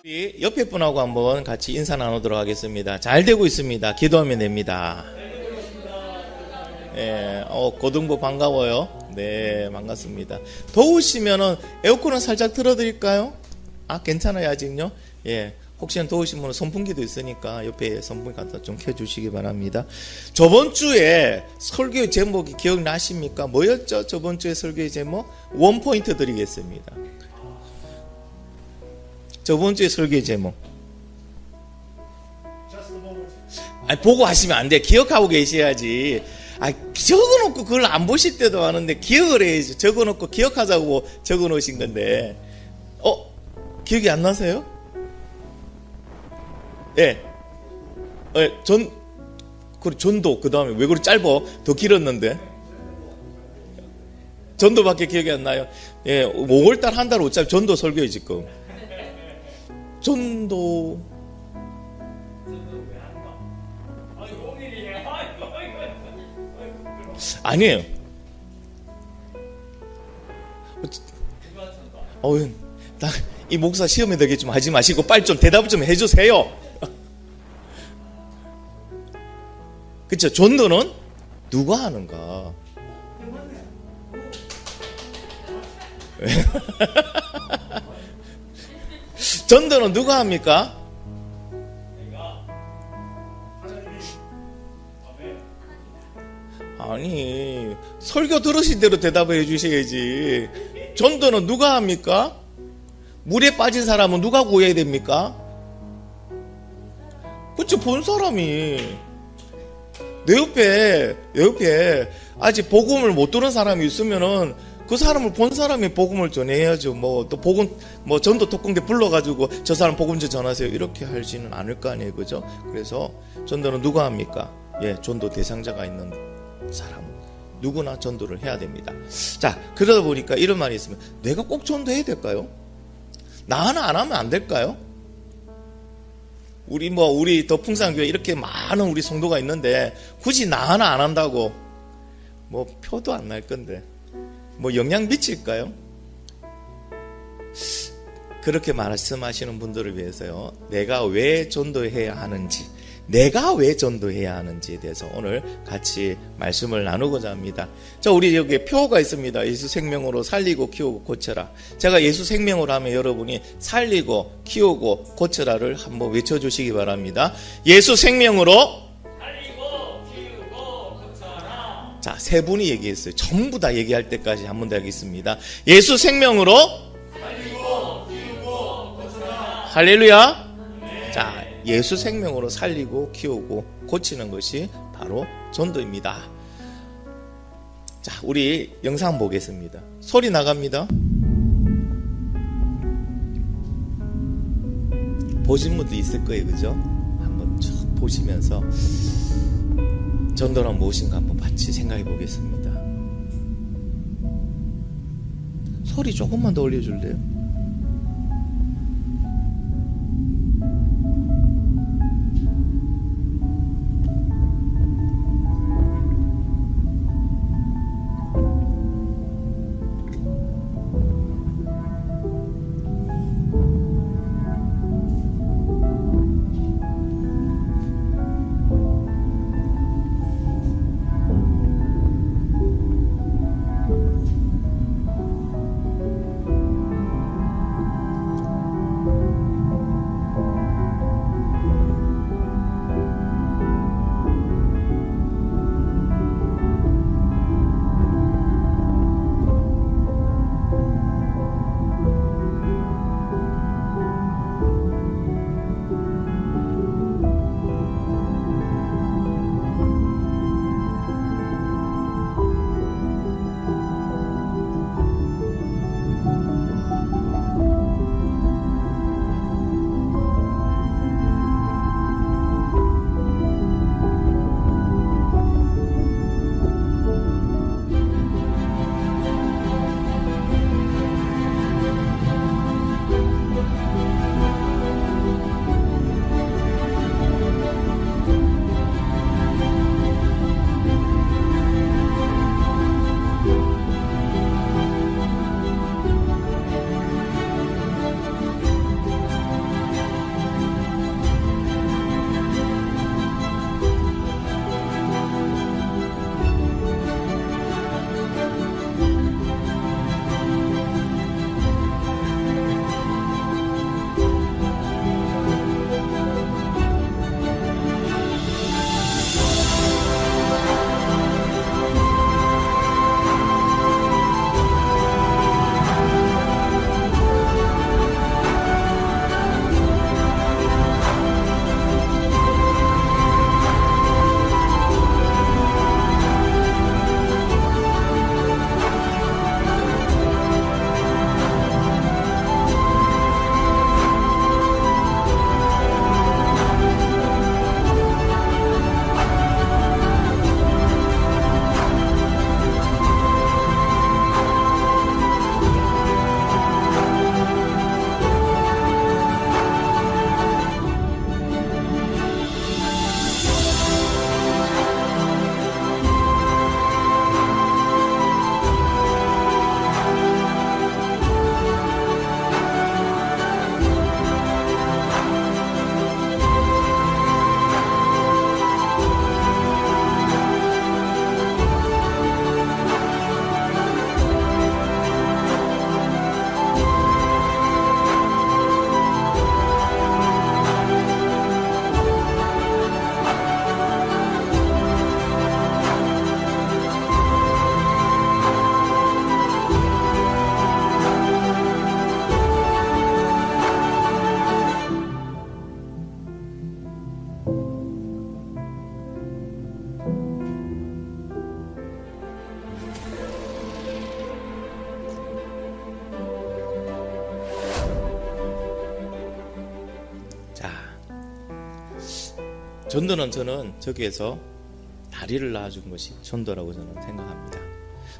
우리 옆에 분하고 한번 같이 인사 나누도록 하겠습니다. 잘 되고 있습니다. 기도하면 됩니다. 예, 고등부 반가워요. 네, 반갑습니다. 더우시면은 에어컨은 살짝 틀어드릴까요? 아, 괜찮아요, 아직요? 예. 혹시나 더우시면 선풍기도 있으니까 옆에 선풍기 갖다 좀 켜주시기 바랍니다. 저번 주에 설교의 제목이 기억나십니까? 뭐였죠? 저번 주에 설교의 제목? 원포인트 드리겠습니다. 저번 주에 설교의 제목. 아니, 보고 하시면 안 돼. 기억하고 계셔야지. 아, 적어놓고 그걸 안 보실 때도 많은데 기억을 해야지. 적어놓고 기억하자고 적어놓으신 건데. 기억이 안 나세요? 예. 전도. 그 다음에 왜 그리 짧어? 더 길었는데. 전도밖에 기억이 안 나요. 예, 5월달 한 달 5짤 전도 설교해 지금. 전도. 아니에요. 이 목사 시험에 되게 좀 하지 마시고 빨리 좀 대답 좀 해주세요. 그쵸? 전도는 누가 하는가? 전도는 누가 합니까? 아니, 설교 들으신 대로 대답을 해주셔야지. 전도는 누가 합니까? 물에 빠진 사람은 누가 구해야 됩니까? 그치, 본 사람이. 내 옆에 아직 복음을 못 들은 사람이 있으면은 그 사람을 본 사람이 복음을 전해야죠. 또 복음, 전도 특공대 불러가지고 저 사람 복음 좀 전하세요. 이렇게 하지는 않을 거 아니에요. 그죠? 그래서 전도는 누가 합니까? 예, 전도 대상자가 있는 사람은 누구나 전도를 해야 됩니다. 자, 그러다 보니까 이런 말이 있으면 내가 꼭 전도해야 될까요? 나 하나 안 하면 안 될까요? 우리 더 풍산교회 이렇게 많은 우리 성도가 있는데 굳이 나 하나 안 한다고 표도 안 날 건데 영향 미칠까요? 그렇게 말씀하시는 분들을 위해서요, 내가 왜 전도해야 하는지에 대해서 오늘 같이 말씀을 나누고자 합니다. 자, 우리 여기 표가 있습니다. 예수 생명으로 살리고 키우고 고쳐라. 제가 예수 생명으로 하면 여러분이 살리고 키우고 고쳐라를 한번 외쳐주시기 바랍니다. 예수 생명으로 살리고 키우고 고쳐라. 자, 세 분이 얘기했어요. 전부 다 얘기할 때까지 한 번 더 하겠습니다. 예수 생명으로 살리고 키우고 고쳐라. 할렐루야. 네. 자, 예수 생명으로 살리고 키우고 고치는 것이 바로 전도입니다. 자, 우리 영상 보겠습니다. 소리 나갑니다. 보신 분도 있을 거예요. 그죠? 한번 쭉 보시면서 전도란 무엇인가 한번 같이 생각해 보겠습니다. 소리 조금만 더 올려줄래요? 전도는 저는 저기에서 다리를 놔준 것이 전도라고 저는 생각합니다.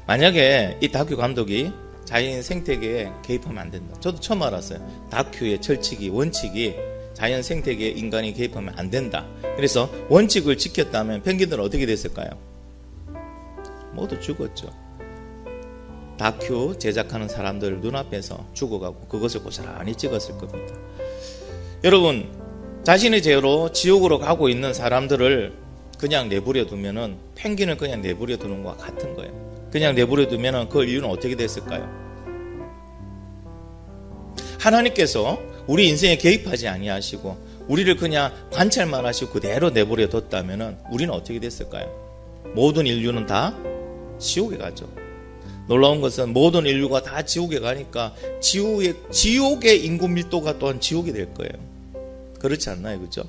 만약에 이 다큐 감독이 자연 생태계에 개입하면 안 된다. 저도 처음 알았어요. 다큐의 철칙이, 원칙이 자연 생태계에 인간이 개입하면 안 된다. 그래서 원칙을 지켰다면 펭귄들은 어떻게 됐을까요? 모두 죽었죠. 다큐 제작하는 사람들 눈앞에서 죽어가고 그것을 고스란히 찍었을 겁니다. 여러분, 자신의 죄로 지옥으로 가고 있는 사람들을 그냥 내버려 두면은 펭귄을 그냥 내버려 두는 것과 같은 거예요. 그냥 내버려 두면은 그 인류는 어떻게 됐을까요? 하나님께서 우리 인생에 개입하지 아니하시고 우리를 그냥 관찰만 하시고 그대로 내버려 뒀다면은 우리는 어떻게 됐을까요? 모든 인류는 다 지옥에 가죠. 놀라운 것은 모든 인류가 다 지옥에 가니까 지옥의 인구 밀도가 또한 지옥이 될 거예요. 그렇지 않나요? 그죠?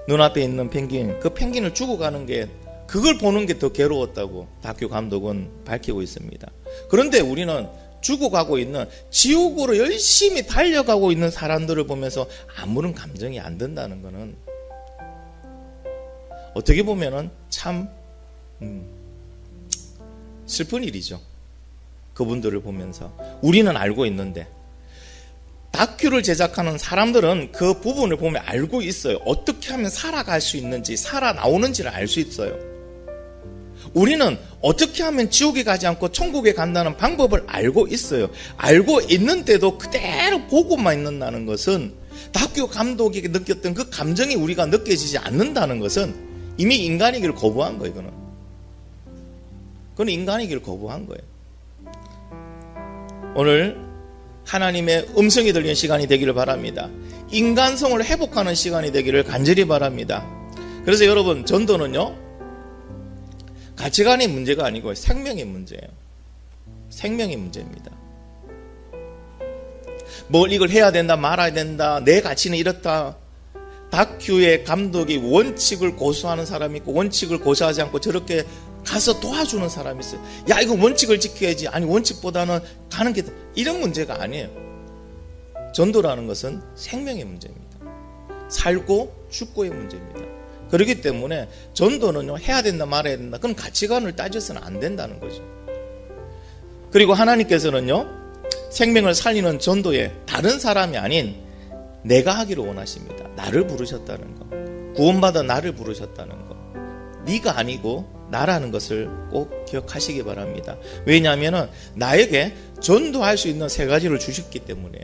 눈앞에 있는 펭귄, 그 펭귄을 죽어가는 게, 그걸 보는 게 더 괴로웠다고 다큐 감독은 밝히고 있습니다. 그런데 우리는 죽어가고 있는, 지옥으로 열심히 달려가고 있는 사람들을 보면서 아무런 감정이 안 든다는 것은 어떻게 보면은 참 슬픈 일이죠. 그분들을 보면서. 우리는 알고 있는데 다큐를 제작하는 사람들은 그 부분을 보면 알고 있어요. 어떻게 하면 살아갈 수 있는지, 살아나오는지를 알 수 있어요. 우리는 어떻게 하면 지옥에 가지 않고 천국에 간다는 방법을 알고 있어요. 알고 있는데도 그대로 보고만 있는다는 것은, 다큐 감독이 느꼈던 그 감정이 우리가 느껴지지 않는다는 것은 이미 인간이기를 거부한 거예요. 그건 인간이기를 거부한 거예요. 오늘 하나님의 음성이 들리는 시간이 되기를 바랍니다. 인간성을 회복하는 시간이 되기를 간절히 바랍니다. 그래서 여러분, 전도는요, 가치관의 문제가 아니고 생명의 문제예요. 생명의 문제입니다. 뭘 이걸 해야 된다, 말아야 된다, 내 가치는 이렇다. 다큐의 감독이 원칙을 고수하는 사람이 있고 원칙을 고수하지 않고 저렇게 가서 도와주는 사람이 있어요. 야, 이거 원칙을 지켜야지. 아니, 원칙보다는 가는 게, 이런 문제가 아니에요. 전도라는 것은 생명의 문제입니다. 살고 죽고의 문제입니다. 그렇기 때문에 전도는요, 해야 된다, 말아야 된다, 그런 가치관을 따져서는 안 된다는 거죠. 그리고 하나님께서는요, 생명을 살리는 전도에 다른 사람이 아닌 내가 하기를 원하십니다. 나를 부르셨다는 거, 구원받아 나를 부르셨다는 거, 네가 아니고 나라는 것을 꼭 기억하시기 바랍니다. 왜냐하면 나에게 전도할 수 있는 세 가지를 주셨기 때문에요.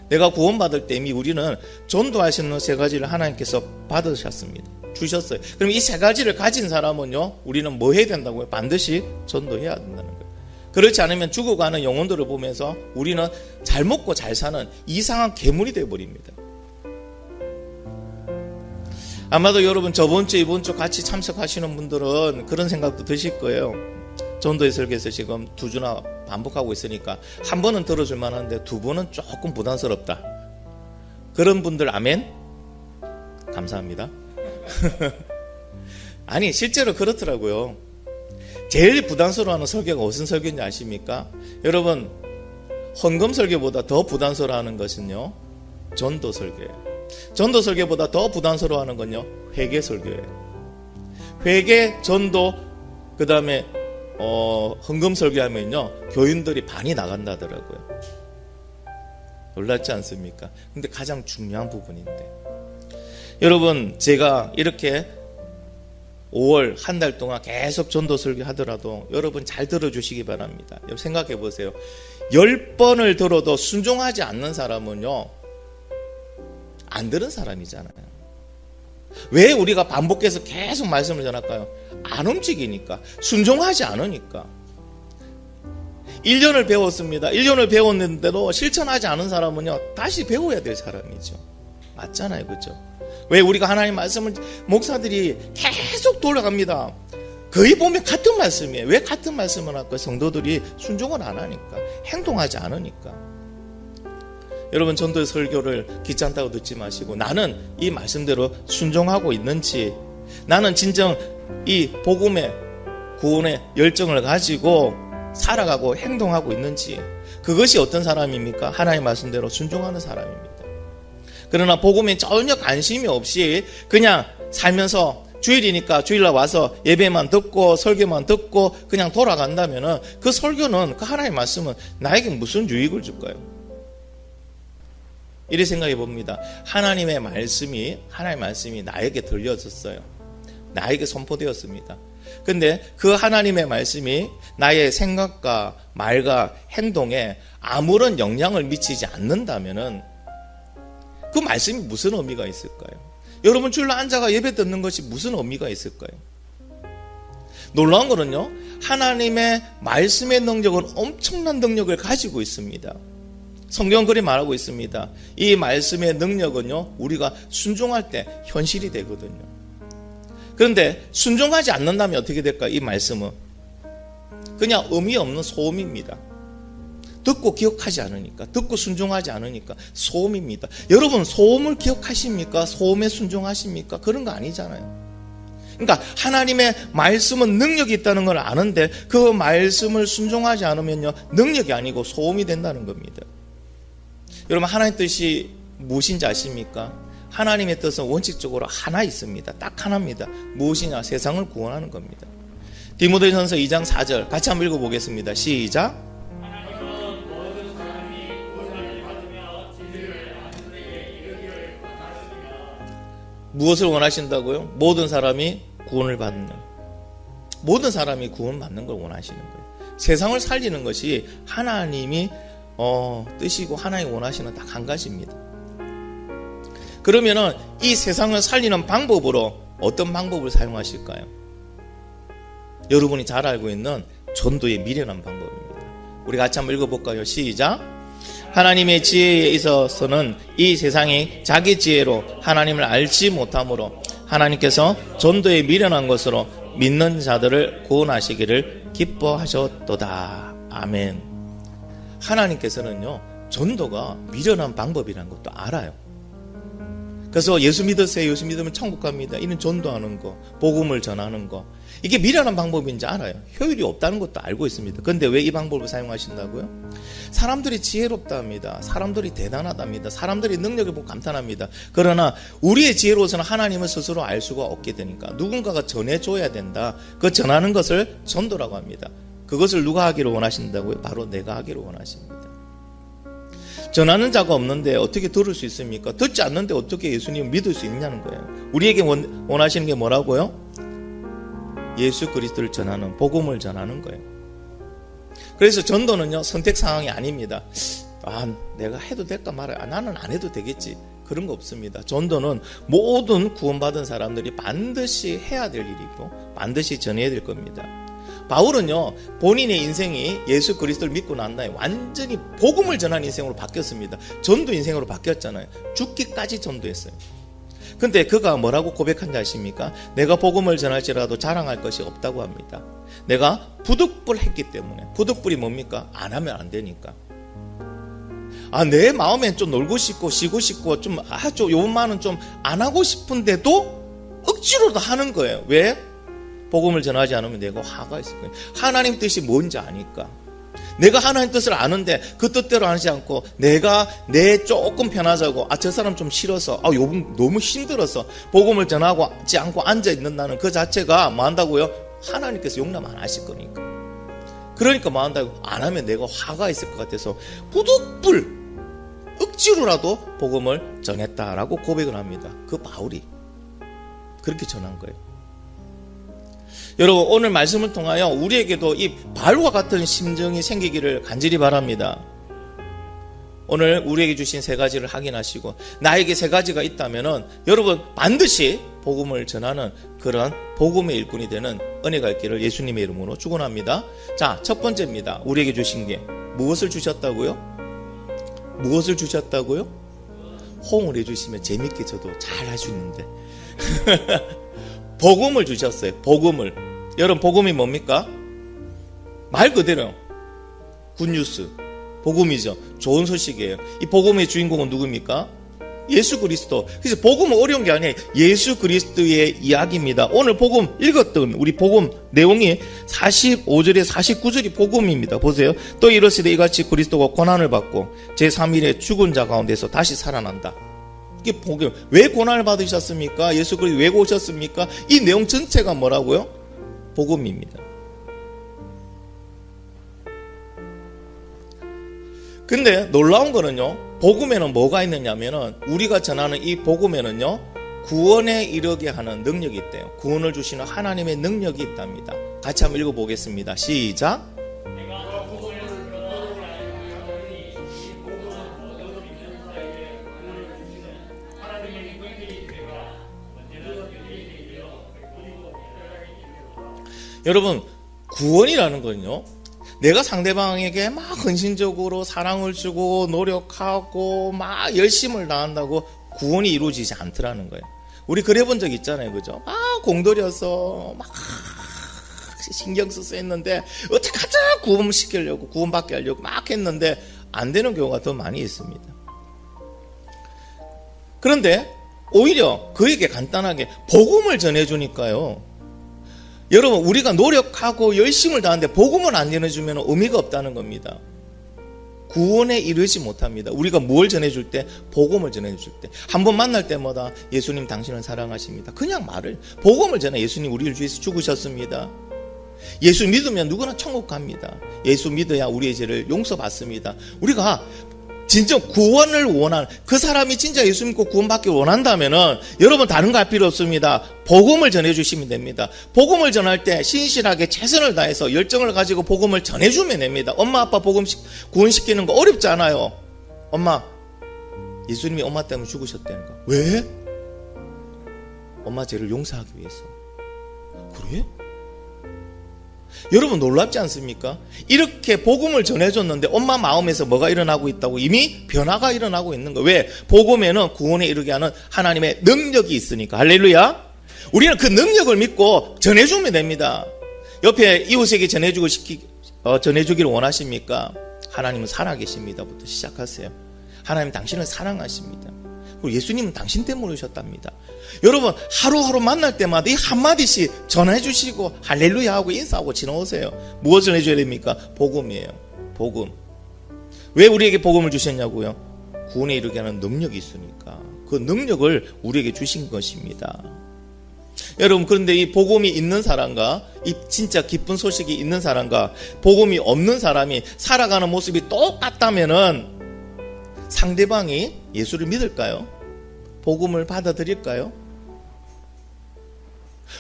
내가 구원받을 때 이미 우리는 전도할 수 있는 세 가지를 하나님께서 받으셨습니다. 주셨어요. 그럼 이 세 가지를 가진 사람은요, 우리는 뭐 해야 된다고요? 반드시 전도해야 된다는 거예요. 그렇지 않으면 죽어가는 영혼들을 보면서 우리는 잘 먹고 잘 사는 이상한 괴물이 되어버립니다. 아마도 여러분 저번 주 이번 주 같이 참석하시는 분들은 그런 생각도 드실 거예요. 전도의 설교에서 지금 2주나 반복하고 있으니까 한 번은 들어줄 만한데 2번은 조금 부담스럽다. 그런 분들 아멘? 감사합니다. 아니, 실제로 그렇더라고요. 제일 부담스러워하는 설교가 무슨 설교인지 아십니까? 여러분, 헌금 설교보다 더 부담스러워하는 것은요, 전도 설교예요. 전도 설교보다 더 부담스러워하는 건요, 회개 설교예요. 회개, 전도, 그 다음에 헌금 설교하면요, 교인들이 반이 나간다더라고요. 놀랍지 않습니까? 근데 가장 중요한 부분인데, 여러분, 제가 이렇게 5월 한 달 동안 계속 전도 설교하더라도 여러분 잘 들어주시기 바랍니다. 여러분 생각해 보세요. 10번을 들어도 순종하지 않는 사람은요, 안 들은 사람이잖아요. 왜 우리가 반복해서 계속 말씀을 전할까요? 안 움직이니까, 순종하지 않으니까. 1년을 배웠습니다. 1년을 배웠는데도 실천하지 않은 사람은요, 다시 배워야 될 사람이죠. 맞잖아요, 그죠? 왜 우리가 하나님 말씀을 목사들이 계속 돌아갑니다. 거의 보면 같은 말씀이에요. 왜 같은 말씀을 할까요? 성도들이 순종을 안 하니까, 행동하지 않으니까. 여러분, 전도의 설교를 귀찮다고 듣지 마시고, 나는 이 말씀대로 순종하고 있는지, 나는 진정 이 복음의 구원의 열정을 가지고 살아가고 행동하고 있는지, 그것이 어떤 사람입니까? 하나님 말씀대로 순종하는 사람입니다. 그러나 복음에 전혀 관심이 없이 그냥 살면서 주일이니까 주일날 와서 예배만 듣고 설교만 듣고 그냥 돌아간다면은 그 설교는 그 하나님의 말씀은 나에게 무슨 유익을 줄까요? 이렇게 생각해 봅니다. 하나님의 말씀이 나에게 들려졌어요. 나에게 선포되었습니다. 근데 그 하나님의 말씀이 나의 생각과 말과 행동에 아무런 영향을 미치지 않는다면은 그 말씀이 무슨 의미가 있을까요? 여러분 주일날 앉아가 예배 듣는 것이 무슨 의미가 있을까요? 놀라운 거는요, 하나님의 말씀의 능력은 엄청난 능력을 가지고 있습니다. 성경은 그리 말하고 있습니다. 이 말씀의 능력은요, 우리가 순종할 때 현실이 되거든요. 그런데 순종하지 않는다면 어떻게 될까? 이 말씀은 그냥 의미 없는 소음입니다. 듣고 기억하지 않으니까, 듣고 순종하지 않으니까 소음입니다. 여러분 소음을 기억하십니까? 소음에 순종하십니까? 그런 거 아니잖아요. 그러니까 하나님의 말씀은 능력이 있다는 걸 아는데 그 말씀을 순종하지 않으면요, 능력이 아니고 소음이 된다는 겁니다. 여러분 하나님의 뜻이 무엇인지 아십니까? 하나님의 뜻은 원칙적으로 하나 있습니다. 딱 하나입니다. 무엇이냐? 세상을 구원하는 겁니다. 디모데전서 2장 4절 같이 한번 읽어보겠습니다. 시작. 무엇을 원하신다고요? 모든 사람이 구원을 받는, 모든 사람이 구원 받는 걸 원하시는 거예요. 세상을 살리는 것이 하나님이 뜻이고 하나님이 원하시는 딱 한 가지입니다. 그러면은 이 세상을 살리는 방법으로 어떤 방법을 사용하실까요? 여러분이 잘 알고 있는 전도의 미련한 방법입니다. 우리 같이 한번 읽어볼까요? 시작. 하나님의 지혜에 있어서는 이 세상이 자기 지혜로 하나님을 알지 못하므로 하나님께서 전도에 미련한 것으로 믿는 자들을 구원하시기를 기뻐하셨도다. 아멘. 하나님께서는요, 전도가 미련한 방법이라는 것도 알아요. 그래서 예수 믿으세요. 예수 믿으면 천국 갑니다. 이는 전도하는 거, 복음을 전하는 거, 이게 미련한 방법인지 알아요. 효율이 없다는 것도 알고 있습니다. 그런데 왜 이 방법을 사용하신다고요? 사람들이 지혜롭답니다. 사람들이 대단하답니다. 사람들이 능력을 보고 감탄합니다. 그러나 우리의 지혜로서는 하나님을 스스로 알 수가 없게 되니까 누군가가 전해줘야 된다. 그 전하는 것을 전도라고 합니다. 그것을 누가 하기를 원하신다고요? 바로 내가 하기를 원하십니다. 전하는 자가 없는데 어떻게 들을 수 있습니까? 듣지 않는데 어떻게 예수님을 믿을 수 있냐는 거예요. 우리에게 원하시는 게 뭐라고요? 예수 그리스도를 전하는, 복음을 전하는 거예요. 그래서 전도는요, 선택 상황이 아닙니다. 내가 해도 될까 말아야, 나는 안 해도 되겠지, 그런 거 없습니다. 전도는 모든 구원받은 사람들이 반드시 해야 될 일이고 반드시 전해야 될 겁니다. 바울은요, 본인의 인생이 예수 그리스도를 믿고 난 다음에 완전히 복음을 전하는 인생으로 바뀌었습니다. 전도 인생으로 바뀌었잖아요. 죽기까지 전도했어요. 근데 그가 뭐라고 고백한지 아십니까? 내가 복음을 전할지라도 자랑할 것이 없다고 합니다. 내가 부득불 했기 때문에. 부득불이 뭡니까? 안 하면 안 되니까. 내 마음엔 좀 놀고 싶고 쉬고 싶고 좀 요만은 좀 안 하고 싶은데도 억지로도 하는 거예요. 왜? 복음을 전하지 않으면 내가 화가 있을 거예요. 하나님 뜻이 뭔지 아니까. 내가 하나님 뜻을 아는데 그 뜻대로 하지 않고 내가 조금 편하자고, 저 사람 좀 싫어서, 요즘 너무 힘들어서 복음을 전하지 않고 앉아있는다는 그 자체가 뭐 한다고요? 하나님께서 용납 안 하실 거니까. 그러니까 뭐 한다고? 안 하면 내가 화가 있을 것 같아서 부득불 억지로라도 복음을 전했다라고 고백을 합니다. 그 바울이 그렇게 전한 거예요. 여러분, 오늘 말씀을 통하여 우리에게도 이 바울과 같은 심정이 생기기를 간절히 바랍니다. 오늘 우리에게 주신 세 가지를 확인하시고, 나에게 세 가지가 있다면은 여러분 반드시 복음을 전하는 그런 복음의 일꾼이 되는 은혜가 있기를 예수님의 이름으로 축원합니다. 자, 첫 번째입니다. 우리에게 주신 게 무엇을 주셨다고요? 무엇을 주셨다고요? 호응을 해주시면 재밌게 저도 잘 할 수 있는데 복음을 주셨어요. 복음을. 여러분, 복음이 뭡니까? 말 그대로 굿뉴스, 복음이죠. 좋은 소식이에요. 이 복음의 주인공은 누굽니까? 예수 그리스도. 그래서 복음은 어려운 게 아니에요. 예수 그리스도의 이야기입니다. 오늘 복음 읽었던 우리 복음 내용이 45절에 49절이 복음입니다. 보세요. 또 이르시되 이같이 그리스도가 고난을 받고 제3일에 죽은 자 가운데서 다시 살아난다. 이게 복음. 왜 고난을 받으셨습니까? 예수 그리스도 왜 오셨습니까? 이 내용 전체가 뭐라고요? 복음입니다. 근데 놀라운 거는요, 복음에는 뭐가 있느냐면은, 우리가 전하는 이 복음에는요, 구원에 이르게 하는 능력이 있대요. 구원을 주시는 하나님의 능력이 있답니다. 같이 한번 읽어보겠습니다. 시작. 여러분, 구원이라는 건요, 내가 상대방에게 막 헌신적으로 사랑을 주고 노력하고 막 열심을 다한다고 구원이 이루어지지 않더라는 거예요. 우리 그래 본 적 있잖아요, 그죠? 공들여서 막 신경 써서 했는데 어떻게 하자 구원시키려고, 구원받게 하려고 막 했는데 안 되는 경우가 더 많이 있습니다. 그런데 오히려 그에게 간단하게 복음을 전해주니까요, 여러분, 우리가 노력하고 열심을 다하는데 복음을 안 전해주면 의미가 없다는 겁니다. 구원에 이르지 못합니다. 우리가 뭘 전해줄 때? 복음을 전해줄 때. 한 번 만날 때마다 예수님 당신을 사랑하십니다. 그냥 말을, 복음을 전해. 예수님 우리를 위해서 죽으셨습니다. 예수 믿으면 누구나 천국 갑니다. 예수 믿어야 우리의 죄를 용서받습니다. 우리가 진짜 구원을 원하는, 그 사람이 진짜 예수 믿고 구원받기 원한다면은 여러분 다른 거 할 필요 없습니다. 복음을 전해주시면 됩니다. 복음을 전할 때 신실하게 최선을 다해서 열정을 가지고 복음을 전해주면 됩니다. 엄마 아빠 구원시키는 거 어렵지 않아요. 엄마, 예수님이 엄마 때문에 죽으셨다는 거. 왜? 엄마 죄를 용서하기 위해서. 그래? 여러분 놀랍지 않습니까? 이렇게 복음을 전해줬는데 엄마 마음에서 뭐가 일어나고 있다고? 이미 변화가 일어나고 있는 거예요. 왜? 복음에는 구원에 이르게 하는 하나님의 능력이 있으니까. 할렐루야. 우리는 그 능력을 믿고 전해주면 됩니다. 옆에 이웃에게 전해주기를 원하십니까? 하나님은 살아계십니다부터 시작하세요. 하나님 당신을 사랑하십니다. 그리고 예수님은 당신 때문에 오셨답니다. 여러분 하루하루 만날 때마다 이 한마디씩 전해주시고 할렐루야 하고 인사하고 지나오세요. 무엇을 전해줘야 됩니까? 복음이에요. 복음. 왜 우리에게 복음을 주셨냐고요? 구원에 이르게 하는 능력이 있으니까. 그 능력을 우리에게 주신 것입니다. 여러분, 그런데 이 복음이 있는 사람과 이 진짜 기쁜 소식이 있는 사람과 복음이 없는 사람이 살아가는 모습이 똑같다면은 상대방이 예수를 믿을까요? 복음을 받아들일까요?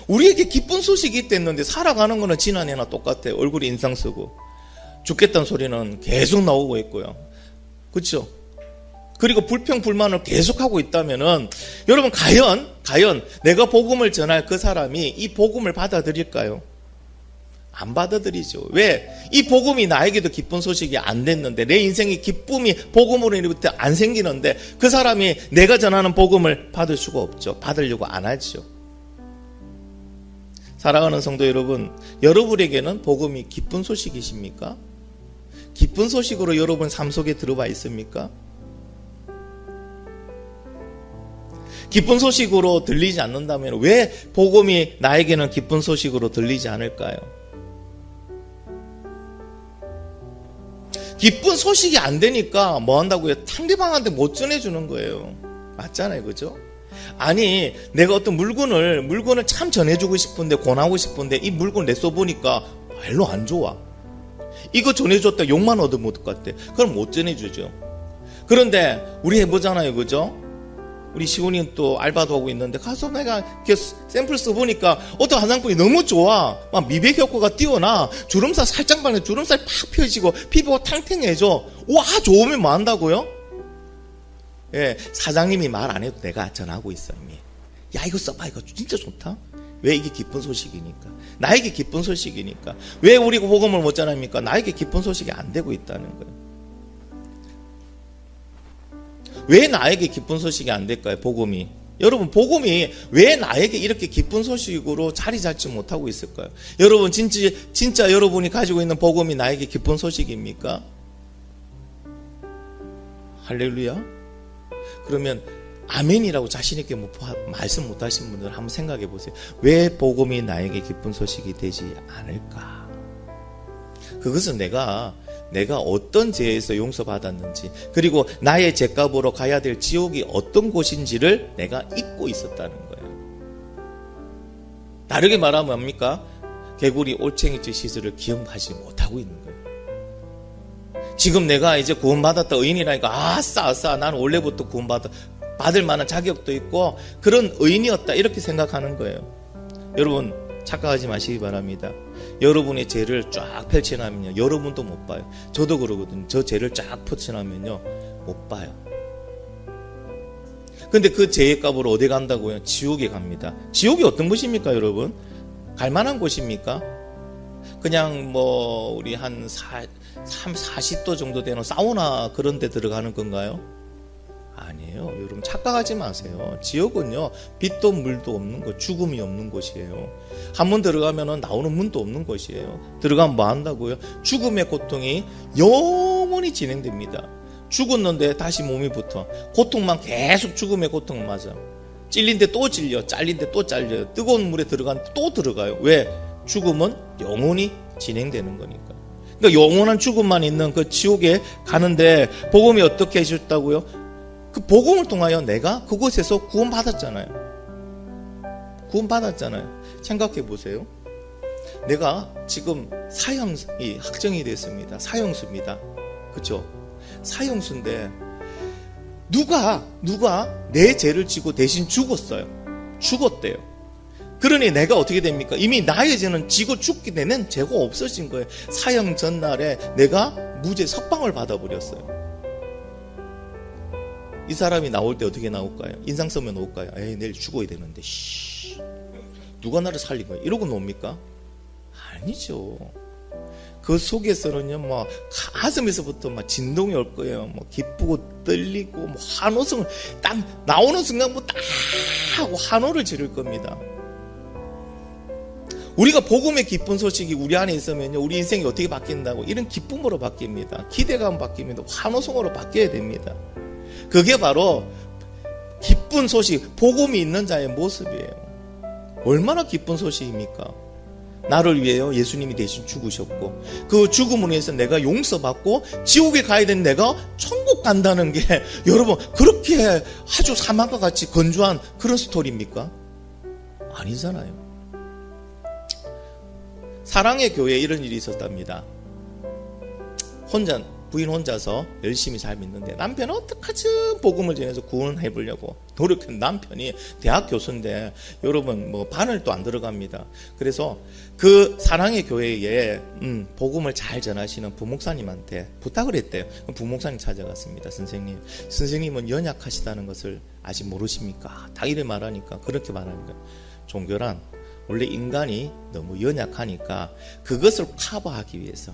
우리에게 기쁜 소식이 있댔는데 살아가는 거는 지난해나 똑같아요. 얼굴이 인상 쓰고 죽겠다는 소리는 계속 나오고 있고요. 그렇죠? 그리고 불평 불만을 계속하고 있다면은 여러분 과연 내가 복음을 전할 그 사람이 이 복음을 받아들일까요? 안 받아들이죠. 왜? 이 복음이 나에게도 기쁜 소식이 안 됐는데, 내 인생의 기쁨이 복음으로 인해부터 안 생기는데 그 사람이 내가 전하는 복음을 받을 수가 없죠. 받으려고 안 하죠. 사랑하는 성도 여러분, 여러분에게는 복음이 기쁜 소식이십니까? 기쁜 소식으로 여러분 삶 속에 들어와 있습니까? 기쁜 소식으로 들리지 않는다면 왜 복음이 나에게는 기쁜 소식으로 들리지 않을까요? 기쁜 소식이 안 되니까 뭐 한다고요? 상대방한테 못 전해주는 거예요. 맞잖아요, 그죠? 아니, 내가 어떤 물건을 참 전해주고 싶은데, 권하고 싶은데 이 물건을 내써보니까 별로 안 좋아. 이거 전해줬다 욕만 얻으면 어떡할때? 그럼 못 전해주죠. 그런데 우리 해보잖아요, 그죠? 우리 시온이는 또 알바도 하고 있는데 가서 내가 이렇게 샘플 써보니까 어떤 화장품이 너무 좋아. 막 미백 효과가 뛰어나. 주름살 살짝 바르면 주름살 팍 펴지고 피부가 탱탱해져. 와, 좋으면 뭐 한다고요? 예, 사장님이 말 안 해도 내가 전하고 있어 이미. 야, 이거 써봐, 이거 진짜 좋다. 왜? 이게 기쁜 소식이니까. 나에게 기쁜 소식이니까. 왜 우리가 복음을 못 전합니까? 나에게 기쁜 소식이 안 되고 있다는 거예요. 왜 나에게 기쁜 소식이 안 될까요? 복음이. 여러분, 복음이 왜 나에게 이렇게 기쁜 소식으로 자리 잡지 못하고 있을까요? 여러분, 진짜 여러분이 가지고 있는 복음이 나에게 기쁜 소식입니까? 할렐루야? 그러면 아멘이라고 자신있게 말씀 못하신 분들 한번 생각해 보세요. 왜 복음이 나에게 기쁜 소식이 되지 않을까? 그것은 내가 내가 어떤 죄에서 용서받았는지, 그리고 나의 죄값으로 가야 될 지옥이 어떤 곳인지를 내가 잊고 있었다는 거예요. 다르게 말하면 뭡니까? 개구리 올챙이째 시절을 기억하지 못하고 있는 거예요. 지금 내가 이제 구원받았다 의인이라니까 아싸 나는 원래부터 받을 만한 자격도 있고 그런 의인이었다 이렇게 생각하는 거예요. 여러분 착각하지 마시기 바랍니다. 여러분의 죄를 쫙 펼쳐놓으면요 여러분도 못 봐요. 저도 그러거든요. 저 죄를 쫙 펼쳐놓으면요 못 봐요. 근데 그 죄의 값으로 어디 간다고요? 지옥에 갑니다. 지옥이 어떤 곳입니까 여러분? 갈만한 곳입니까? 그냥 뭐 우리 한 40도 정도 되는 사우나 그런 데 들어가는 건가요? 아니에요. 여러분 착각하지 마세요. 지옥은요 빛도 물도 없는 곳, 죽음이 없는 곳이에요. 한 번 들어가면 나오는 문도 없는 곳이에요. 들어가면 뭐 한다고요? 죽음의 고통이 영원히 진행됩니다. 죽었는데 다시 몸이 붙어. 고통만 계속 죽음의 고통을 맞아. 찔린데 또 찔려, 잘린데 또 잘려요. 뜨거운 물에 들어가는데 또 들어가요. 왜? 죽음은 영원히 진행되는 거니까. 그러니까 영원한 죽음만 있는 그 지옥에 가는데 복음이 어떻게 해줬다고요? 그 복음을 통하여 내가 그곳에서 구원받았잖아요. 구원받았잖아요. 생각해 보세요. 내가 지금 사형이 확정이 됐습니다. 사형수입니다. 그렇죠? 사형수인데 누가 내 죄를 지고 대신 죽었어요. 죽었대요. 그러니 내가 어떻게 됩니까? 이미 나의 죄는 지고 죽게 되면 죄가 없어진 거예요. 사형 전날에 내가 무죄 석방을 받아버렸어요. 이 사람이 나올 때 어떻게 나올까요? 인상 쓰며 나올까요? 에이 내일 죽어야 되는데 누가 나를 살린 거야? 이러고 놉니까? 아니죠. 그 속에서는요, 뭐, 가슴에서부터 막 진동이 올 거예요. 뭐, 기쁘고 떨리고, 뭐, 환호성을 딱 나오는 순간부터 딱 하고 환호를 지를 겁니다. 우리가 복음의 기쁜 소식이 우리 안에 있으면요, 우리 인생이 어떻게 바뀐다고? 이런 기쁨으로 바뀝니다. 기대감 바뀝니다. 환호성으로 바뀌어야 됩니다. 그게 바로 기쁜 소식, 복음이 있는 자의 모습이에요. 얼마나 기쁜 소식입니까? 나를 위해요 예수님이 대신 죽으셨고 그 죽음으로 인해서 내가 용서받고 지옥에 가야 되는 내가 천국 간다는 게 여러분 그렇게 아주 사막과 같이 건조한 그런 스토리입니까? 아니잖아요. 사랑의 교회에 이런 일이 있었답니다. 부인 혼자서 열심히 잘 믿는데 남편은 어떡하지 복음을 전해서 구원해 보려고 노력한 남편이 대학 교수인데 여러분 뭐 반을 또 안 들어갑니다. 그래서 그 사랑의 교회에 복음을 잘 전하시는 부목사님한테 부탁을 했대요. 부목사님 찾아갔습니다. 선생님은 연약하시다는 것을 아직 모르십니까? 다 이래 말하니까 그렇게 말하는 거예요. 종교란 원래 인간이 너무 연약하니까 그것을 커버하기 위해서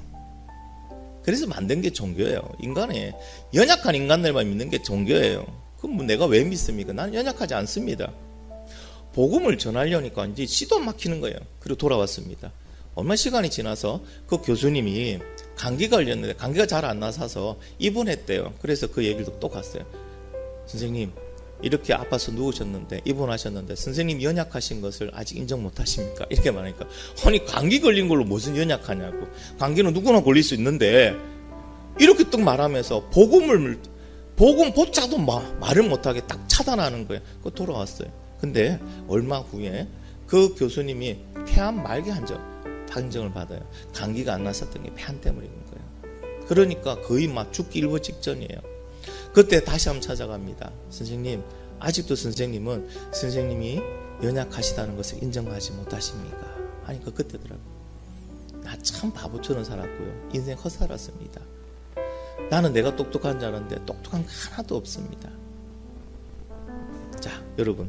그래서 만든 게 종교예요. 인간의 연약한 인간들만 믿는 게 종교예요. 그럼 뭐 내가 왜 믿습니까? 나는 연약하지 않습니다. 복음을 전하려니까 이제 시도 안 막히는 거예요. 그리고 돌아왔습니다. 얼마 시간이 지나서 그 교수님이 감기가 걸렸는데 감기가 잘 안 나서서 입원했대요. 그래서 그 얘기를 또 갔어요. 선생님 이렇게 아파서 누우셨는데 입원하셨는데 선생님 연약하신 것을 아직 인정 못하십니까? 이렇게 말하니까 아니 감기 걸린 걸로 무슨 연약하냐고. 감기는 누구나 걸릴 수 있는데 이렇게 딱 말하면서 복음조차도 말을 못하게 딱 차단하는 거예요. 그 돌아왔어요. 근데 얼마 후에 그 교수님이 폐암 말기 판정을 받아요. 감기가 안 났었던 게 폐암 때문인 거예요. 그러니까 거의 막 죽기 일보 직전이에요. 그때 다시 한번 찾아갑니다. 선생님 아직도 선생님이 연약하시다는 것을 인정하지 못하십니까? 하니까 그때더라고요. 나 참 바보처럼 살았고요. 인생 헛살았습니다. 나는 내가 똑똑한 줄 알았는데 똑똑한 거 하나도 없습니다. 자 여러분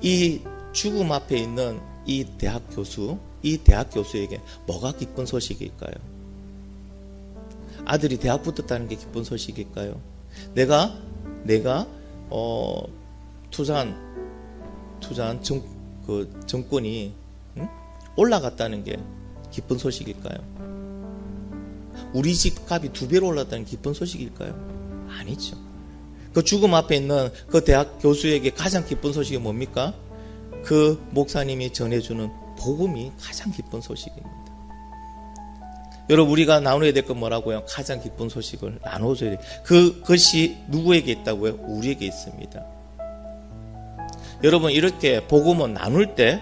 이 죽음 앞에 있는 이 대학 교수에게 뭐가 기쁜 소식일까요? 아들이 대학 붙었다는 게 기쁜 소식일까요? 내가 투자한 정권이 올라갔다는 게 기쁜 소식일까요? 우리 집 값이 2배로 올랐다는 기쁜 소식일까요? 아니죠. 그 죽음 앞에 있는 그 대학 교수에게 가장 기쁜 소식이 뭡니까? 그 목사님이 전해주는 복음이 가장 기쁜 소식입니다. 여러분, 우리가 나눠야 될 건 뭐라고요? 가장 기쁜 소식을 나눠줘야 돼요. 그것이 누구에게 있다고요? 우리에게 있습니다. 여러분, 이렇게 복음을 나눌 때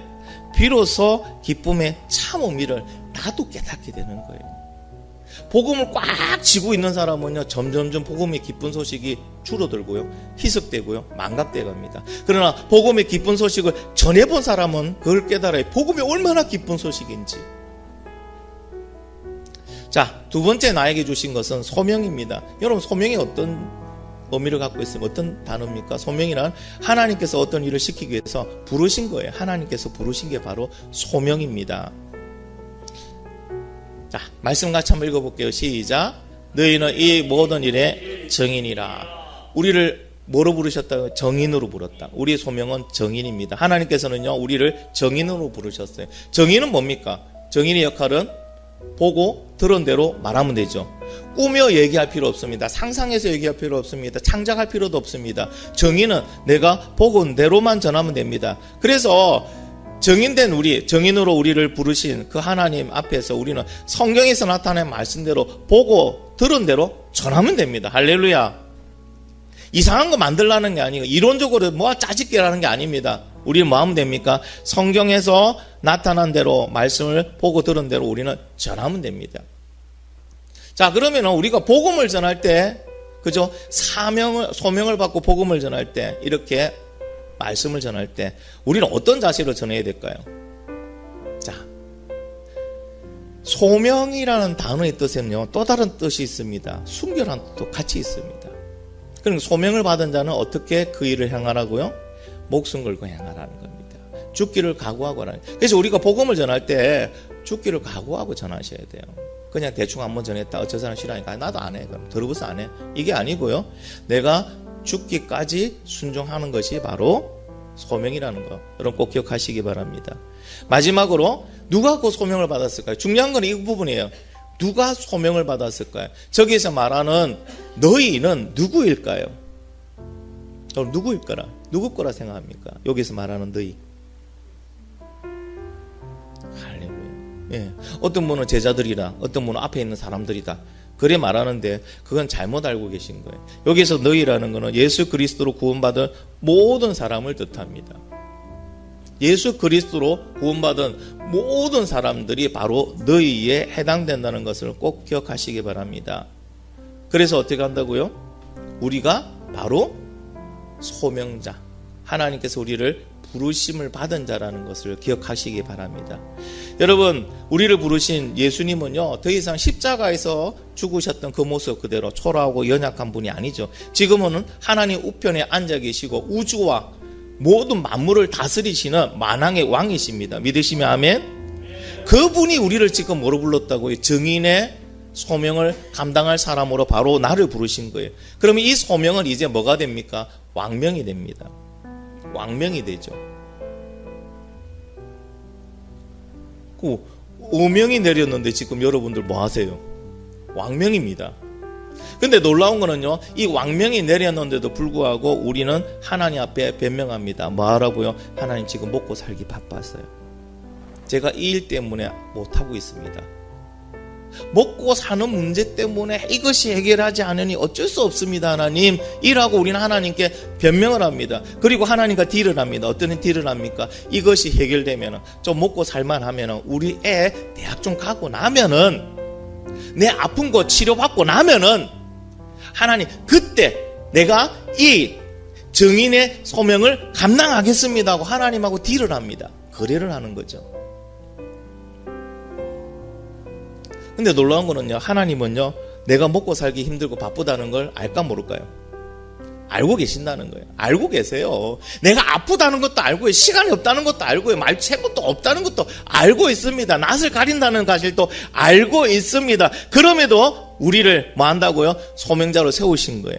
비로소 기쁨의 참 의미를 나도 깨닫게 되는 거예요. 복음을 꽉 쥐고 있는 사람은요, 점점점 복음의 기쁜 소식이 줄어들고요, 희석되고요, 망각돼 갑니다. 그러나 복음의 기쁜 소식을 전해본 사람은 그걸 깨달아요. 복음이 얼마나 기쁜 소식인지. 자, 두 번째 나에게 주신 것은 소명입니다. 여러분, 소명이 어떤 의미를 갖고 있으면 어떤 단어입니까? 소명이란 하나님께서 어떤 일을 시키기 위해서 부르신 거예요. 하나님께서 부르신 게 바로 소명입니다. 자, 말씀 같이 한번 읽어볼게요. 시작. 너희는 이 모든 일의 정인이라. 우리를 뭐로 부르셨다고요? 정인으로 불렀다. 우리의 소명은 정인입니다. 하나님께서는요, 우리를 정인으로 부르셨어요. 정인은 뭡니까? 정인의 역할은 보고 들은 대로 말하면 되죠. 꾸며 얘기할 필요 없습니다. 상상해서 얘기할 필요 없습니다. 창작할 필요도 없습니다. 정인은 내가 보고 온 대로만 전하면 됩니다. 그래서 정인된 우리, 정인으로 우리를 부르신 그 하나님 앞에서 우리는 성경에서 나타낸 말씀대로 보고 들은 대로 전하면 됩니다. 할렐루야. 이상한 거 만들라는 게 아니고 이론적으로 뭐 짜집기라는 게 아닙니다. 우리는 뭐 하면 됩니까? 성경에서 나타난 대로 말씀을 보고 들은 대로 우리는 전하면 됩니다. 자, 그러면 우리가 복음을 전할 때, 그죠? 소명을 받고 복음을 전할 때, 이렇게 말씀을 전할 때 우리는 어떤 자세로 전해야 될까요? 자, 소명이라는 단어의 뜻에는요, 또 다른 뜻이 있습니다. 순결한 뜻도 같이 있습니다. 그러니까 소명을 받은 자는 어떻게 그 일을 행하라고요? 목숨 걸고 행하라는 겁니다. 죽기를 각오하고 하라는. 그래서 우리가 복음을 전할 때 죽기를 각오하고 전하셔야 돼요. 그냥 대충 한번 전했다. 저 사람 싫어하니까 나도 안 해. 그럼 더러워서 안 해. 이게 아니고요. 내가 죽기까지 순종하는 것이 바로 소명이라는 거. 여러분 꼭 기억하시기 바랍니다. 마지막으로 누가 그 소명을 받았을까요? 중요한 건 이 부분이에요. 누가 소명을 받았을까요? 저기에서 말하는 너희는 누구일까요? 누구일 거라? 누구 거라 생각합니까? 여기서 말하는 너희. 할렐루야. 예. 어떤 분은 제자들이다. 어떤 분은 앞에 있는 사람들이다. 그래 말하는데 그건 잘못 알고 계신 거예요. 여기서 너희라는 것은 예수 그리스도로 구원받은 모든 사람을 뜻합니다. 예수 그리스도로 구원받은 모든 사람들이 바로 너희에 해당된다는 것을 꼭 기억하시기 바랍니다. 그래서 어떻게 한다고요? 우리가 바로 소명자, 하나님께서 우리를 부르심을 받은 자라는 것을 기억하시기 바랍니다. 여러분, 우리를 부르신 예수님은요, 더 이상 십자가에서 죽으셨던 그 모습 그대로 초라하고 연약한 분이 아니죠. 지금은 하나님 우편에 앉아 계시고 우주와 모든 만물을 다스리시는 만왕의 왕이십니다. 믿으시면 아멘? 그분이 우리를 지금 뭐로 불렀다고요? 정인의 소명을 감당할 사람으로 바로 나를 부르신 거예요. 그러면 이 소명은 이제 뭐가 됩니까? 왕명이 됩니다. 왕명이 되죠. 그 오명이 내렸는데 지금 여러분들 뭐 하세요? 왕명입니다. 근데 놀라운 거는요, 이 왕명이 내렸는데도 불구하고 우리는 하나님 앞에 변명합니다. 뭐 하라고요? 하나님 지금 먹고 살기 바빴어요. 제가 이 일 때문에 못하고 있습니다. 먹고 사는 문제 때문에 이것이 해결하지 않으니 어쩔 수 없습니다. 하나님, 이라고 우리는 하나님께 변명을 합니다. 그리고 하나님과 딜을 합니다. 어떤 딜을 합니까? 이것이 해결되면 좀 먹고 살만하면 우리 애 대학 좀 가고 나면은 내 아픈 거 치료받고 나면은 하나님 그때 내가 이 정인의 소명을 감당하겠습니다 하고 하나님하고 딜을 합니다. 거래를 하는 거죠. 근데 놀라운 거는요, 하나님은요, 내가 먹고 살기 힘들고 바쁘다는 걸 알까 모를까요? 알고 계신다는 거예요. 알고 계세요. 내가 아프다는 것도 알고요. 시간이 없다는 것도 알고요. 말채 것도 없다는 것도 알고 있습니다. 낯을 가린다는 사실도 알고 있습니다. 그럼에도 우리를 뭐 한다고요? 소명자로 세우신 거예요.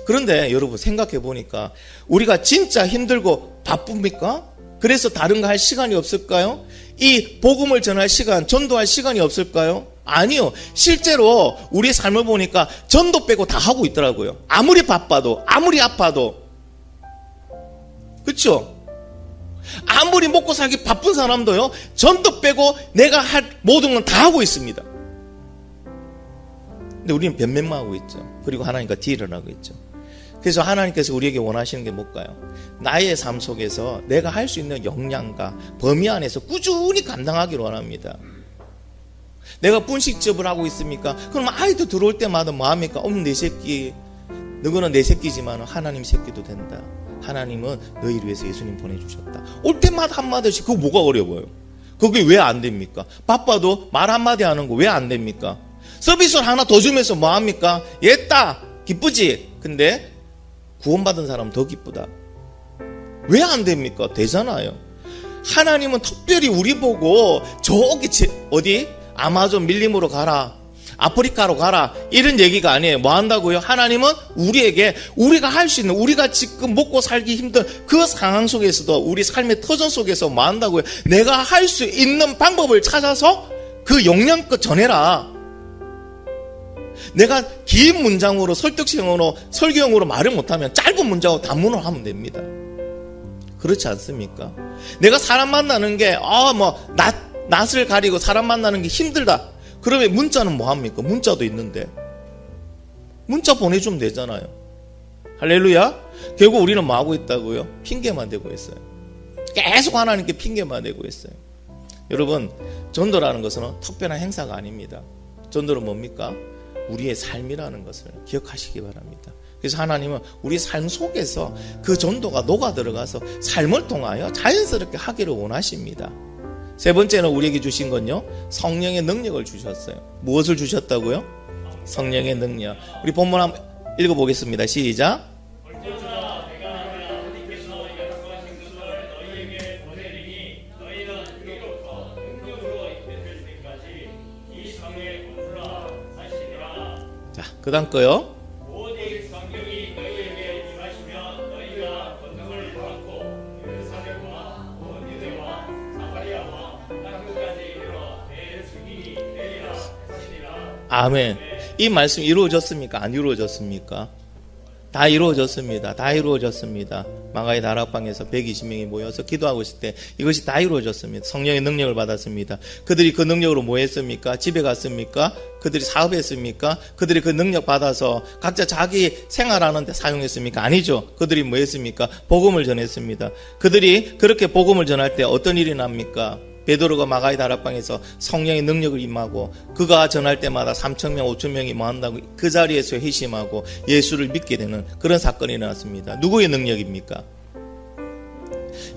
그런데 여러분 생각해 보니까 우리가 진짜 힘들고 바쁩니까? 그래서 다른 거 할 시간이 없을까요? 이 복음을 전할 시간, 전도할 시간이 없을까요? 아니요. 실제로 우리 삶을 보니까 전도 빼고 다 하고 있더라고요. 아무리 바빠도, 아무리 아파도. 그렇죠? 아무리 먹고 살기 바쁜 사람도요, 전도 빼고 내가 할 모든 건 다 하고 있습니다. 근데 우리는 변명만 하고 있죠. 그리고 하나님과 딜을 하고 있죠. 그래서 하나님께서 우리에게 원하시는 게 뭘까요? 나의 삶 속에서 내가 할 수 있는 역량과 범위 안에서 꾸준히 감당하기를 원합니다. 내가 분식집을 하고 있습니까? 그럼 아이도 들어올 때마다 뭐 합니까? 내 새끼, 너는 내 새끼지만 하나님 새끼도 된다. 하나님은 너희를 위해서 예수님 보내주셨다. 올 때마다 한마디씩. 그거 뭐가 어려워요? 그게 왜 안 됩니까? 바빠도 말 한마디 하는 거 왜 안 됩니까? 서비스를 하나 더 주면서 뭐 합니까? 옛다 기쁘지? 근데 구원받은 사람은 더 기쁘다. 왜 안 됩니까? 되잖아요. 하나님은 특별히 우리 보고 저기 어디? 아마존 밀림으로 가라, 아프리카로 가라, 이런 얘기가 아니에요. 뭐 한다고요? 하나님은 우리에게 우리가 할 수 있는, 우리가 지금 먹고 살기 힘든 그 상황 속에서도, 우리 삶의 터전 속에서 뭐 한다고요? 내가 할 수 있는 방법을 찾아서 그 역량껏 전해라. 내가 긴 문장으로, 설득식으로, 설교형으로 말을 못하면 짧은 문장으로 단문으로 하면 됩니다. 그렇지 않습니까? 내가 사람 만나는 게 낯을 가리고 사람 만나는 게 힘들다. 그러면 문자는 뭐 합니까? 문자도 있는데 문자 보내주면 되잖아요. 할렐루야. 결국 우리는 뭐 하고 있다고요? 핑계만 대고 있어요. 계속 하나님께 핑계만 대고 있어요. 여러분, 전도라는 것은 특별한 행사가 아닙니다. 전도는 뭡니까? 우리의 삶이라는 것을 기억하시기 바랍니다. 그래서 하나님은 우리 삶 속에서 그 전도가 녹아 들어가서 삶을 통하여 자연스럽게 하기를 원하십니다. 세 번째는 우리에게 주신 건요, 성령의 능력을 주셨어요. 무엇을 주셨다고요? 성령의 능력. 우리 본문 한번 읽어보겠습니다. 시작. 자, 그 다음 거요. 오직 성령이 너희에게 임하시며 너희가 권능을 받고 예루살렘과 온 유대와 사마리아와 땅끝까지 이르러 내 증인이 되리라 하시니라. 아멘. 이 말씀 이루어졌습니까? 안 이루어졌습니까? 다 이루어졌습니다. 다 이루어졌습니다. 마가의 다락방에서 120명이 모여서 기도하고 있을 때 이것이 다 이루어졌습니다. 성령의 능력을 받았습니다. 그들이 그 능력으로 뭐 했습니까? 집에 갔습니까? 그들이 사업했습니까? 그들이 그 능력 받아서 각자 자기 생활하는 데 사용했습니까? 아니죠. 그들이 뭐 했습니까? 복음을 전했습니다. 그들이 그렇게 복음을 전할 때 어떤 일이 납니까? 베드로가 마가의 다락방에서 성령의 능력을 임하고 그가 전할 때마다 3,000명, 5,000명이 뭐 한다고 그 자리에서 회심하고 예수를 믿게 되는 그런 사건이 일어났습니다. 누구의 능력입니까?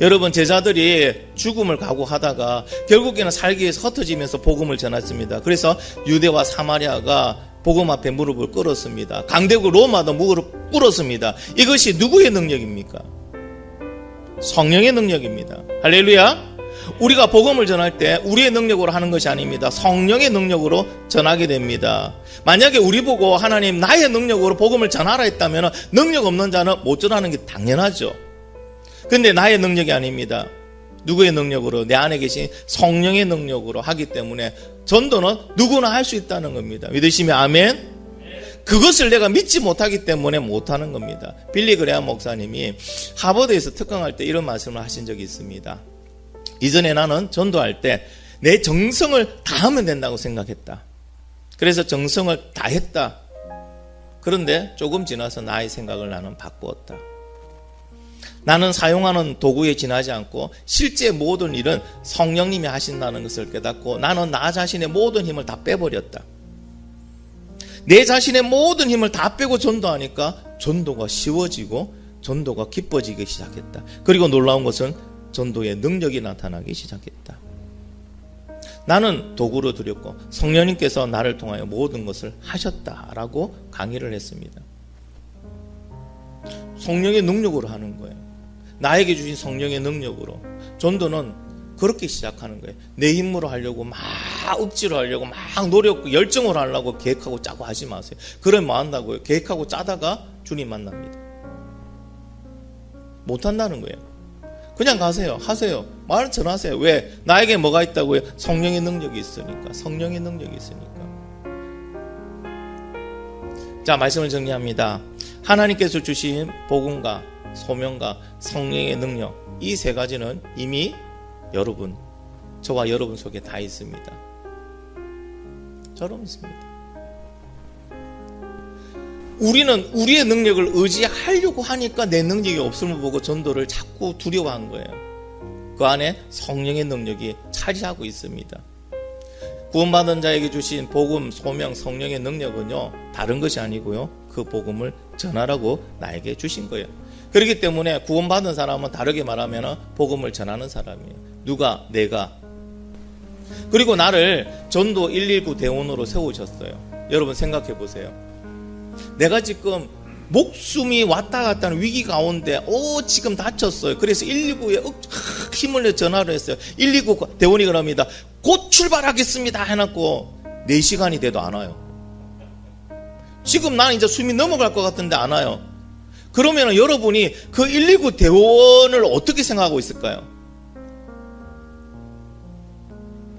여러분, 제자들이 죽음을 각오하다가 결국에는 살기 위해서 흩어지면서 복음을 전했습니다. 그래서 유대와 사마리아가 복음 앞에 무릎을 꿇었습니다. 강대국 로마도 무릎을 꿇었습니다. 이것이 누구의 능력입니까? 성령의 능력입니다. 할렐루야. 우리가 복음을 전할 때 우리의 능력으로 하는 것이 아닙니다. 성령의 능력으로 전하게 됩니다. 만약에 우리 보고 하나님 나의 능력으로 복음을 전하라 했다면 능력 없는 자는 못 전하는 게 당연하죠. 근데 나의 능력이 아닙니다. 누구의 능력으로? 내 안에 계신 성령의 능력으로 하기 때문에 전도는 누구나 할 수 있다는 겁니다. 믿으시면 아멘? 그것을 내가 믿지 못하기 때문에 못하는 겁니다. 빌리 그레함 목사님이 하버드에서 특강할 때 이런 말씀을 하신 적이 있습니다. 이전에 나는 전도할 때 내 정성을 다하면 된다고 생각했다. 그래서 정성을 다했다. 그런데 조금 지나서 나의 생각을 나는 바꾸었다. 나는 사용하는 도구에 지나지 않고 실제 모든 일은 성령님이 하신다는 것을 깨닫고 나는 나 자신의 모든 힘을 다 빼버렸다. 내 자신의 모든 힘을 다 빼고 전도하니까 전도가 쉬워지고 전도가 기뻐지기 시작했다. 그리고 놀라운 것은 전도의 능력이 나타나기 시작했다. 나는 도구로 드렸고 성령님께서 나를 통하여 모든 것을 하셨다라고 강의를 했습니다. 성령의 능력으로 하는 거예요. 나에게 주신 성령의 능력으로. 전도는 그렇게 시작하는 거예요. 내 힘으로 하려고 막 억지로 하려고 막 노력 열정으로 하려고 계획하고 짜고 하지 마세요. 그러면 뭐 한다고요? 계획하고 짜다가 주님 만납니다. 못한다는 거예요. 그냥 가세요. 하세요. 말은 전하세요. 왜? 나에게 뭐가 있다고요? 성령의 능력이 있으니까. 성령의 능력이 있으니까. 자, 말씀을 정리합니다. 하나님께서 주신 복음과 소명과 성령의 능력, 이 세 가지는 이미 여러분, 저와 여러분 속에 다 있습니다. 저럼 있습니다. 우리는 우리의 능력을 의지하려고 하니까 내 능력이 없음을 보고 전도를 자꾸 두려워한 거예요. 그 안에 성령의 능력이 차지하고 있습니다. 구원받은 자에게 주신 복음, 소명, 성령의 능력은요, 다른 것이 아니고요, 그 복음을 전하라고 나에게 주신 거예요. 그렇기 때문에 구원받은 사람은 다르게 말하면 복음을 전하는 사람이에요. 누가? 내가. 그리고 나를 전도 119 대원으로 세우셨어요. 여러분 생각해 보세요. 내가 지금 목숨이 왔다 갔다 하는 위기 가운데 지금 다쳤어요. 그래서 119에 힘을 내 전화를 했어요. 119 대원이 그럽니다. 곧 출발하겠습니다 해놨고 4시간이 돼도 안 와요. 지금 나는 이제 숨이 넘어갈 것 같은데 안 와요. 그러면 여러분이 그 119 대원을 어떻게 생각하고 있을까요?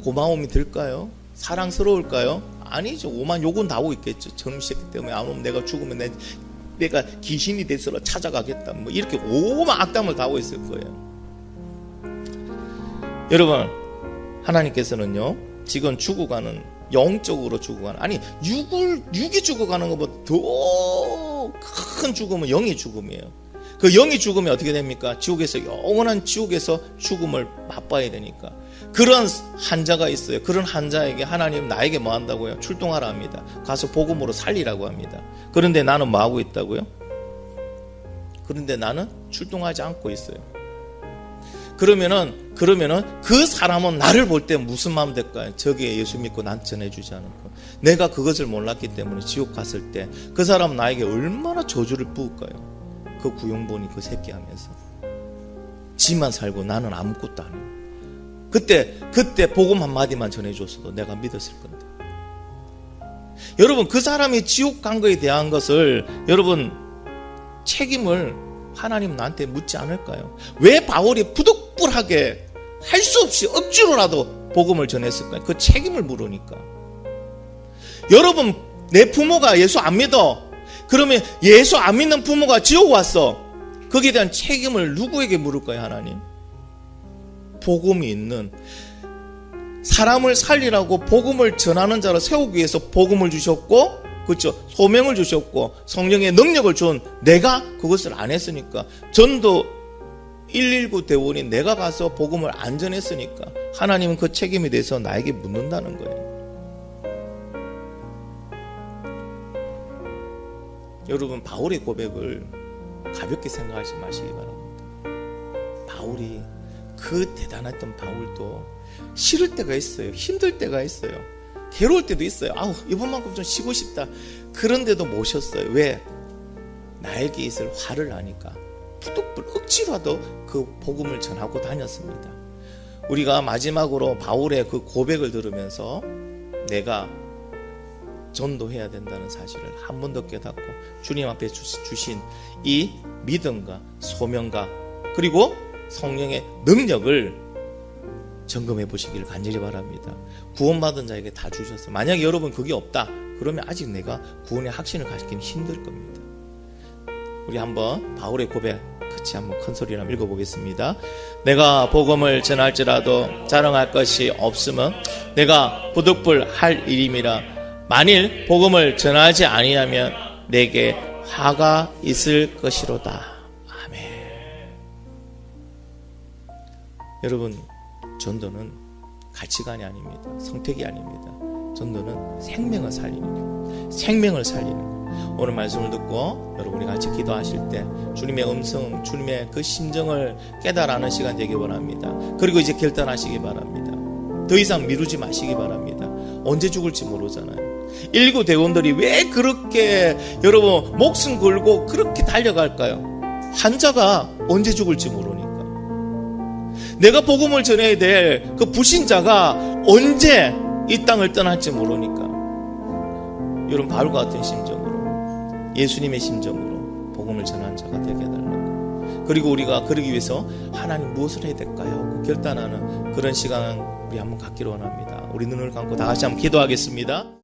고마움이 들까요? 사랑스러울까요? 아니죠. 오만 욕은 다 하고 있겠죠. 정시했기 때문에 안 오면 내가 죽으면 내가 귀신이 돼서 찾아가겠다. 뭐 이렇게 오만 악담을 다 하고 있을 거예요. 여러분, 하나님께서는요, 지금 죽어가는, 영적으로 죽어가는, 아니 육이 죽어가는 것보다 더 큰 죽음은 영의 죽음이에요. 그 영의 죽음이 어떻게 됩니까? 지옥에서, 영원한 지옥에서 죽음을 맛봐야 되니까. 그런 환자가 있어요. 그런 환자에게 하나님 나에게 뭐 한다고요? 출동하라 합니다. 가서 복음으로 살리라고 합니다. 그런데 나는 뭐 하고 있다고요? 그런데 나는 출동하지 않고 있어요. 그러면은 그 사람은 나를 볼 때 무슨 마음 될까요? 저기에 예수 믿고 난 전해주지 않고, 내가 그것을 몰랐기 때문에 지옥 갔을 때 그 사람은 나에게 얼마나 저주를 부을까요? 그 구용본이 그 새끼 하면서 지만 살고 나는 아무것도 아니에요. 그때 복음 한마디만 전해줬어도 내가 믿었을 건데. 여러분, 그 사람이 지옥 간 거에 대한 것을 여러분 책임을 하나님 나한테 묻지 않을까요? 왜 바울이 부득불하게 할 수 없이 억지로라도 복음을 전했을까요? 그 책임을 물으니까. 여러분, 내 부모가 예수 안 믿어. 그러면 예수 안 믿는 부모가 지옥 왔어. 거기에 대한 책임을 누구에게 물을까요? 하나님. 복음이 있는, 사람을 살리라고 복음을 전하는 자로 세우기 위해서 복음을 주셨고, 그렇죠, 소명을 주셨고 성령의 능력을 준 내가 그것을 안 했으니까, 전도 119 대원이 내가 가서 복음을 안 전했으니까 하나님은 그 책임에 대해서 나에게 묻는다는 거예요. 여러분, 바울의 고백을 가볍게 생각하지 마시기 바랍니다. 바울이, 그 대단했던 바울도 싫을 때가 있어요. 힘들 때가 있어요. 괴로울 때도 있어요. 이번만큼 좀 쉬고 싶다. 그런데도 모셨어요. 왜? 나에게 있을 화를 아니까 부득불 억지로라도 그 복음을 전하고 다녔습니다. 우리가 마지막으로 바울의 그 고백을 들으면서 내가 전도해야 된다는 사실을 한 번 더 깨닫고 주님 앞에 주신 이 믿음과 소명과 그리고 성령의 능력을 점검해 보시기를 간절히 바랍니다. 구원받은 자에게 다 주셨어요. 만약에 여러분 그게 없다, 그러면 아직 내가 구원의 확신을 가지기는 힘들 겁니다. 우리 한번 바울의 고백 같이 한번 큰 소리로 한번 읽어보겠습니다. 내가 복음을 전할지라도 자랑할 것이 없으면 내가 부득불 할 일임이라. 만일 복음을 전하지 아니하면 내게 화가 있을 것이로다. 아멘. 여러분, 전도는 가치관이 아닙니다. 선택이 아닙니다. 전도는 생명을 살리는 거, 생명을 살리는 거. 오늘 말씀을 듣고 여러분이 같이 기도하실 때 주님의 음성, 주님의 그 심정을 깨달아하는 시간 되기 바랍니다. 그리고 이제 결단하시기 바랍니다. 더 이상 미루지 마시기 바랍니다. 언제 죽을지 모르잖아요. 119 대원들이 왜 그렇게 여러분 목숨 걸고 그렇게 달려갈까요? 환자가 언제 죽을지 모르니까. 내가 복음을 전해야 될 그 불신자가 언제 이 땅을 떠날지 모르니까. 여러분, 바울과 같은 심정으로, 예수님의 심정으로 복음을 전하는 자가 되게 해달라고. 그리고 우리가 그러기 위해서 하나님 무엇을 해야 될까요? 하고 결단하는 그런 시간 우리 한번 갖기를 원합니다. 우리 눈을 감고 다 같이 한번 기도하겠습니다.